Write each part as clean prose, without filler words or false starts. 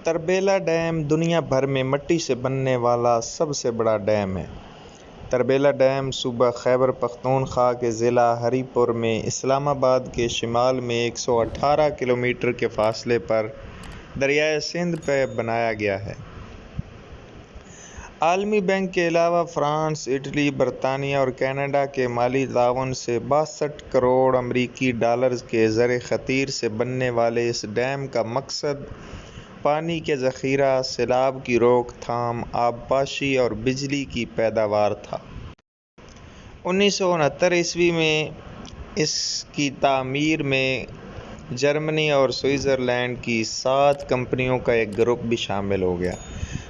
Tarbela dam دنیا بھر میں مٹی سے بننے والا سب سے بڑا ڈیم ہے۔ تربیلا ڈیم صوبہ خیبر پختونخوا کے ضلع ہری پور میں اسلام آباد کے شمال میں 118 کلومیٹر کے فاصلے پر دریائے سندھ پہ بنایا گیا ہے۔ عالمی بینک کے علاوہ فرانس، اٹلی، برطانیہ اور کینیڈا کے مالی تعاون سے 62 کروڑ امریکی ڈالرز کے زر خطیر سے بننے والے اس ڈیم کا مقصد پانی کے ذخیرہ، سیلاب کی روک تھام، آبپاشی اور بجلی کی پیداوار تھا۔ 1969 میں اس کی تعمیر میں جرمنی اور سوئٹزرلینڈ کی 7 کمپنیوں کا ایک گروپ بھی شامل ہو گیا۔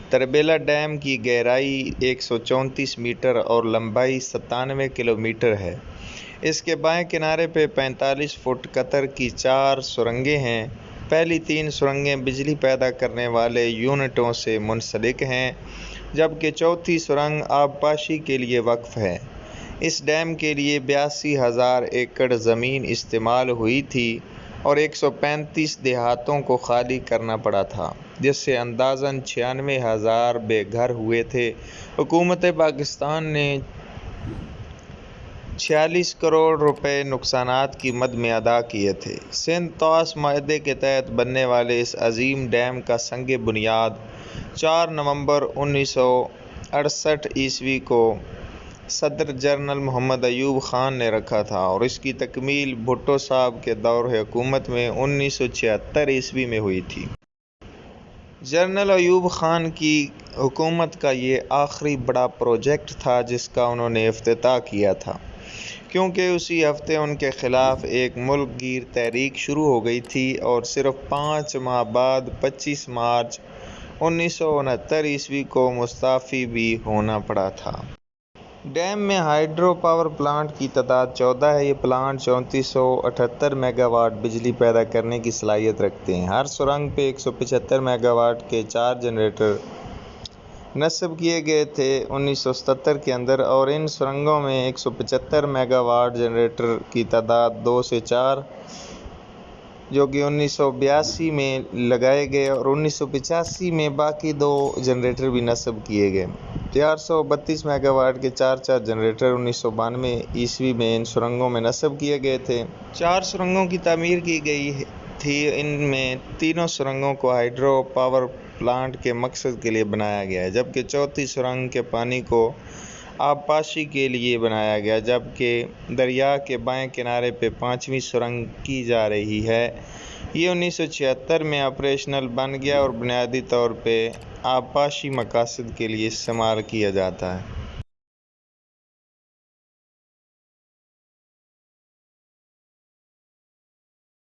تربیلا ڈیم کی گہرائی 134 میٹر اور لمبائی 97 کلومیٹر ہے۔ اس کے بائیں کنارے پہ 45 فٹ قطر کی 4 سرنگیں ہیں۔ پہلی 3 سرنگیں بجلی پیدا کرنے والے یونٹوں سے منسلک ہیں، جبکہ چوتھی سرنگ آبپاشی کے لیے وقف ہے۔ اس ڈیم کے لیے 82,000 ایکڑ زمین استعمال ہوئی تھی اور 135 دیہاتوں کو خالی کرنا پڑا تھا، جس سے اندازاً 96,000 بے گھر ہوئے تھے۔ حکومت پاکستان نے 46 کروڑ روپے نقصانات کی مد میں ادا کیے تھے۔ سندھ طاس معاہدے کے تحت بننے والے اس عظیم ڈیم کا سنگ بنیاد 4 نومبر 1968 کو صدر جنرل محمد ایوب خان نے رکھا تھا اور اس کی تکمیل بھٹو صاحب کے دور حکومت میں 1976 میں ہوئی تھی۔ جنرل ایوب خان کی حکومت کا یہ آخری بڑا پروجیکٹ تھا جس کا انہوں نے افتتاح کیا تھا، کیونکہ اسی ہفتے ان کے خلاف ایک ملک گیر تحریک شروع ہو گئی تھی اور صرف 5 ماہ بعد 25 مارچ 1969 کو مستعفی بھی ہونا پڑا تھا۔ ڈیم میں ہائیڈرو پاور پلانٹ کی تعداد 14 ہے۔ یہ پلانٹ 3478 میگا واٹ بجلی پیدا کرنے کی صلاحیت رکھتے ہیں۔ ہر سرنگ پہ 175 میگا واٹ کے 4 جنریٹر نصب کیے گئے تھے 1977 کے اندر، اور ان سرنگوں میں 175 میگا واٹ جنریٹر کی تعداد 2 سے 4 جو کہ 1982 میں لگائے گئے اور 1985 میں باقی 2 جنریٹر بھی نصب کیے گئے۔ 432 میگا واٹ کے 4 جنریٹر 1992 میں ان سرنگوں میں نصب کیے گئے تھے۔ 4 سرنگوں کی تعمیر کی گئی تھی، ان میں تینوں سرنگوں کو ہائیڈرو پاور پلانٹ کے مقصد کے لیے بنایا گیا ہے، جبکہ چوتھی سرنگ کے پانی کو آبپاشی کے لیے بنایا گیا، جبکہ دریا کے بائیں کنارے پہ 5ویں سرنگ کی جا رہی ہے۔ یہ 1976 میں آپریشنل بن گیا اور بنیادی طور پہ آبپاشی مقاصد کے لیے استعمال کیا جاتا ہے۔